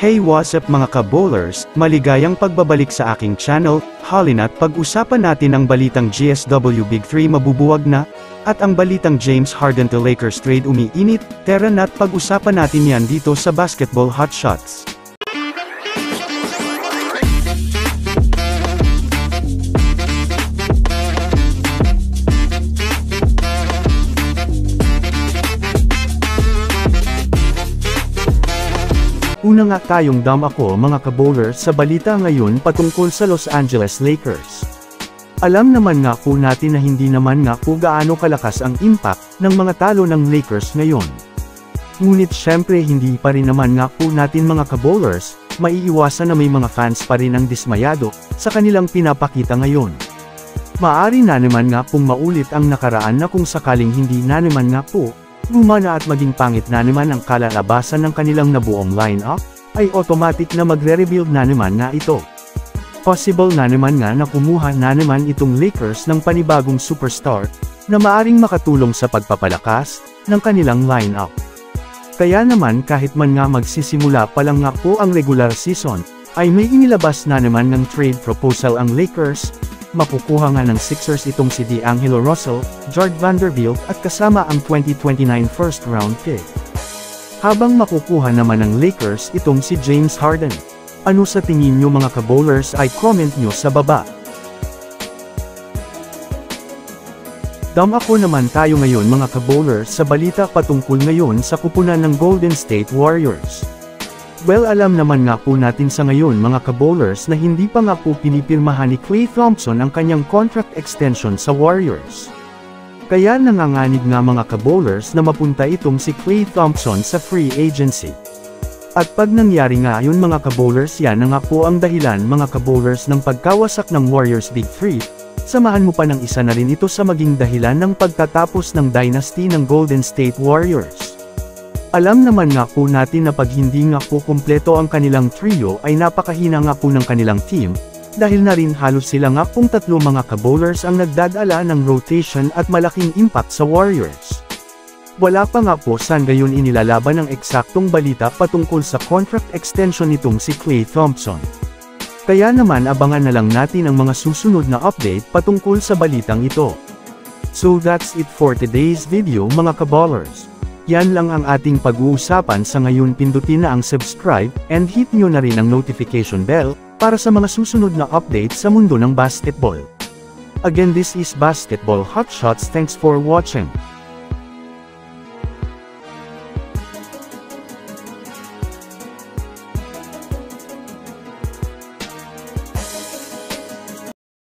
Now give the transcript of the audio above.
Hey, what's up mga ka-bowlers, maligayang pagbabalik sa aking channel. Halina't pag-usapan natin ang balitang GSW Big 3 mabubuwag na, at ang balitang James Harden to Lakers trade umiinit. Tara na't pag-usapan natin yan dito sa Basketball Hot Shots. Una nga tayong ako mga ka-bowlers sa balita ngayon patungkol sa Los Angeles Lakers. Alam naman nga po natin na hindi naman nga po gaano kalakas ang impact ng mga talo ng Lakers ngayon. Ngunit syempre hindi pa rin naman nga po natin mga ka-bowlers, maiiwasan na may mga fans pa rin ang dismayado sa kanilang pinapakita ngayon. Maari na naman nga pong maulit ang nakaraan na kung sakaling hindi na naman nga po, gumana at maging pangit na naman ang kalalabasan ng kanilang nabuong line-up, ay automatic na magre-rebuild na naman nga ito. Possible na naman nga na kumuha na naman itong Lakers ng panibagong superstar, na maaring makatulong sa pagpapalakas ng kanilang line-up. Kaya naman kahit man nga magsisimula pa lang nga po ang regular season, ay may inilabas na naman ng trade proposal ang Lakers. Makukuha nga ng Sixers itong si D'Angelo Russell, Jarred Vanderbilt at kasama ang 2029 first round pick. Habang makukuha naman ng Lakers itong si James Harden. Ano sa tingin nyo mga ka-bowlers ay comment nyo sa baba. Ako naman tayo ngayon mga ka-bowlers sa balita patungkol ngayon sa kupunan ng Golden State Warriors. Well, alam naman nga po natin sa ngayon mga ka-bowlers na hindi pa nga po pinipirmahan ni Klay Thompson ang kanyang contract extension sa Warriors. Kaya nanganganib nga mga ka-bowlers na mapunta itong si Klay Thompson sa free agency. At pag nangyari nga yun mga ka-bowlers, yan na nga po ang dahilan mga ka-bowlers ng pagkawasak ng Warriors Big 3, samahan mo pa ng isa na rin ito sa maging dahilan ng pagtatapos ng dynasty ng Golden State Warriors. Alam naman nga po natin na pag hindi nga po kumpleto ang kanilang trio ay napakahina nga po ng kanilang team, dahil na rin halos sila nga pong tatlo mga ka-bowlers ang nagdadala ng rotation at malaking impact sa Warriors. Wala pa nga po saan gayon inilalaban ang eksaktong balita patungkol sa contract extension nitong si Klay Thompson. Kaya naman abangan na lang natin ang mga susunod na update patungkol sa balitang ito. So that's it for today's video mga ka-bowlers. Yan lang ang ating pag-uusapan sa ngayon. Pindutin na ang subscribe, and hit nyo na rin ang notification bell, para sa mga susunod na update sa mundo ng basketball. Again, this is Basketball Hot Shots. Thanks for watching.